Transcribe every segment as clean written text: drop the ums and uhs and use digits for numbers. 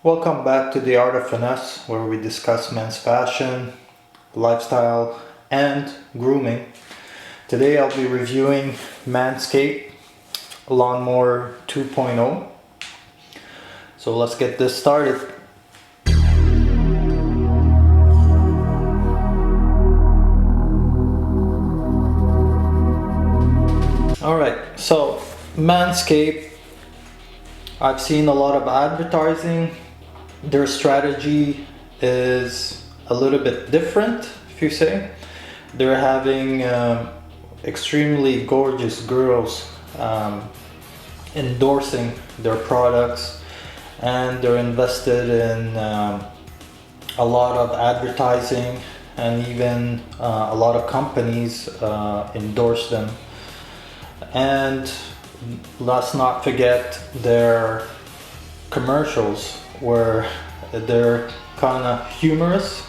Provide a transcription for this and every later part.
Welcome back to The Art of Finesse, where we discuss men's fashion, lifestyle, and grooming. Today I'll be reviewing Manscaped Lawn Mower 2.0. So let's get this started. Alright, so Manscaped, I've seen a lot of advertising. Their strategy is a little bit different, if you say. They're having extremely gorgeous girls endorsing their products, and they're invested in a lot of advertising, and even a lot of companies endorse them. And let's not forget their commercials, where they're kind of humorous.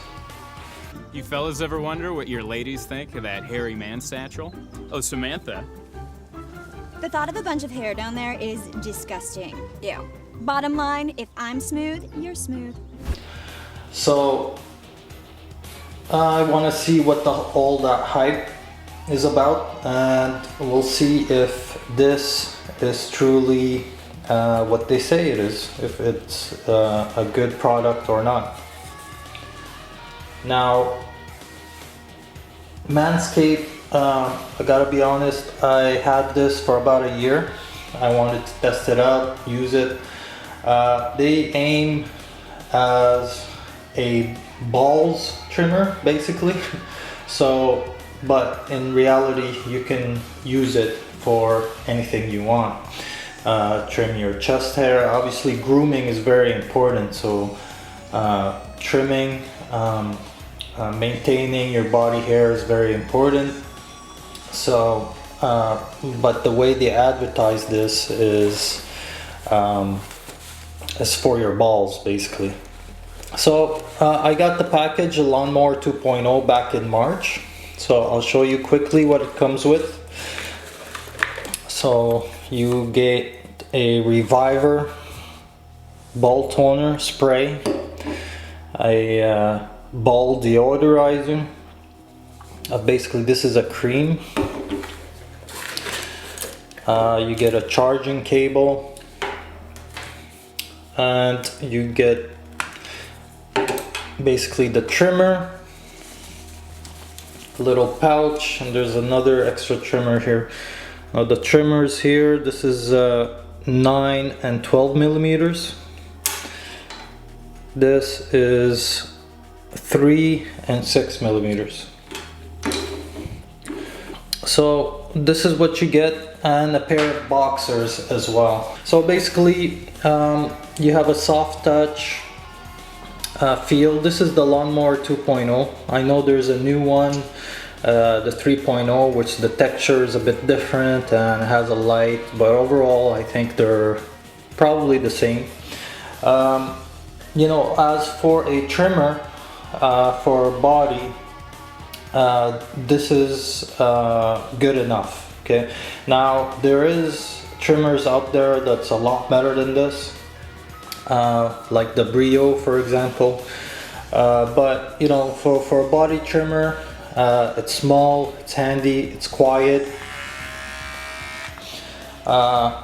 You fellas ever wonder what your ladies think of that hairy man satchel? Oh, Samantha. The thought of a bunch of hair down there is disgusting. Ew. Bottom line, if I'm smooth, you're smooth. So I want to see what all that hype is about, and we'll see if this is truly what they say it is, if it's a good product or not. Now, Manscaped, I gotta be honest, I had this for about a year. I wanted to test it out, use it. They aim as a balls trimmer, basically. So, but in reality, you can use it for anything you want. Trim your chest hair. Obviously, grooming is very important. So, trimming, maintaining your body hair is very important. So, but the way they advertise this is for your balls, basically. So, I got the package, a Lawnmower 2.0, back in March. So I'll show you quickly what it comes with. So you get a Reviver ball toner spray, a ball deodorizer. Basically, this is a cream. You get a charging cable, and you get basically the trimmer, little pouch, and there's another extra trimmer here. Now the trimmers here, this is 9 and 12 millimeters. This is 3 and 6 millimeters. So this is what you get, and a pair of boxers as well. So basically you have a soft touch feel. This is the Lawnmower 2.0. I know there's a new one, the 3.0, which the texture is a bit different and has a light, but overall I think they're probably the same. You know, as for a trimmer for body, this is good enough. Okay, now there is trimmers out there that's a lot better than this, like the Brio, for example, but you know, for a body trimmer, it's small, it's handy, it's quiet,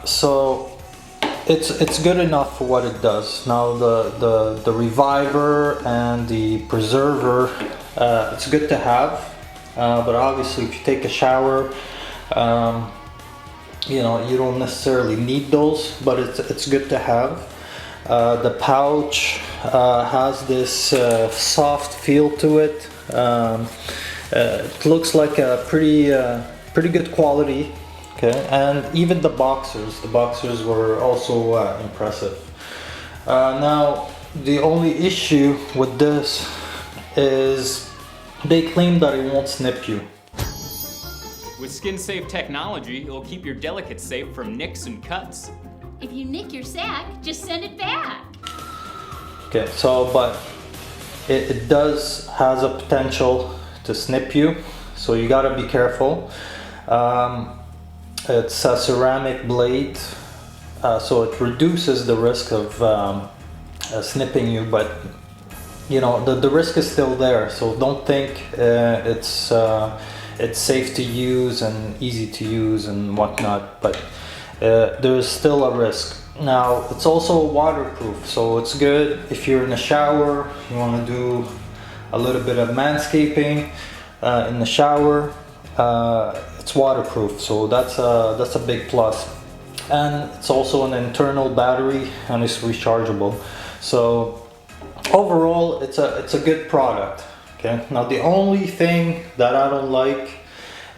so it's good enough for what it does. Now the Reviver and the Preserver, it's good to have, but obviously if you take a shower, you know, you don't necessarily need those, but it's good to have. The pouch has this soft feel to it. It looks like a pretty good quality. Okay, and even the boxers were also impressive. Now the only issue with this is they claim that it won't snip you. With skin-safe technology, it'll keep your delicates safe from nicks and cuts. If you nick your sack, just send it back. Okay, so but it has a potential to snip you, so you gotta be careful. It's a ceramic blade, so it reduces the risk of snipping you, but you know, the risk is still there. So don't think it's safe to use and easy to use and whatnot, but there is still a risk. Now it's also waterproof, so it's good if you're in the shower, you want to do a little bit of manscaping in the shower. It's waterproof, so that's a big plus. And it's also an internal battery and it's rechargeable. So overall, it's a good product. Okay. Now the only thing that I don't like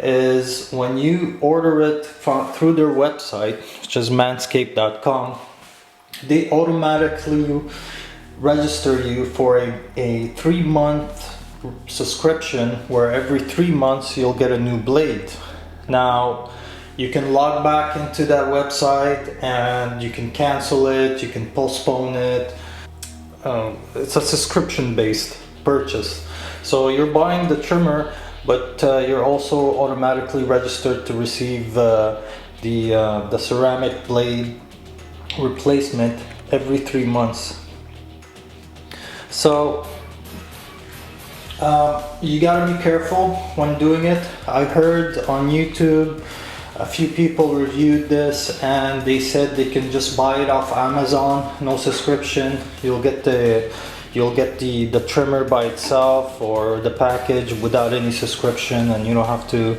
is when you order it through their website, which is manscaped.com, they automatically register you for a 3-month subscription where every 3 months you'll get a new blade. Now you can log back into that website and you can cancel it, you can postpone it. It's a subscription based purchase, so you're buying the trimmer, but you're also automatically registered to receive the ceramic blade replacement every 3 months. So you gotta be careful when doing it. I heard on YouTube a few people reviewed this and they said they can just buy it off Amazon, no subscription. You'll get the trimmer by itself or the package without any subscription, and you don't have to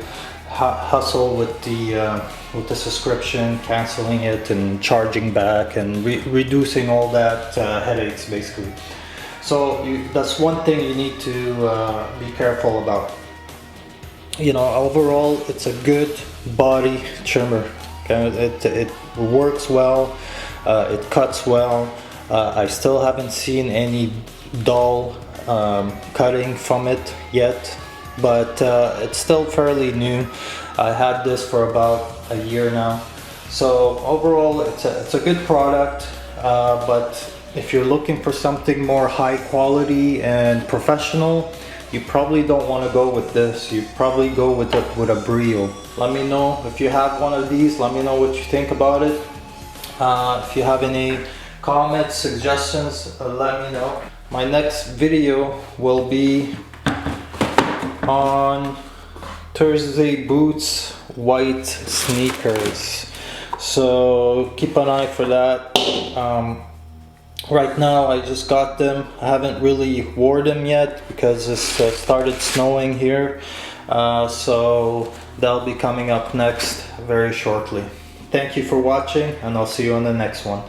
hustle with the subscription, canceling it and charging back and reducing all that headaches basically. So that's one thing you need to be careful about. You know, overall it's a good body trimmer. Okay, it works well, it cuts well. I still haven't seen any dull cutting from it yet, but it's still fairly new. I had this for about a year now. So overall it's a good product, but if you're looking for something more high quality and professional, you probably don't want to go with this. You probably go with a Brio. Let me know if you have one of these. Let me know what you think about it. If you have any comments, suggestions, let me know. My next video will be on Thursday boots, white sneakers. So keep an eye for that. Right now I just got them. I haven't really wore them yet because it's started snowing here. So they'll be coming up next very shortly. Thank you for watching, and I'll see you on the next one.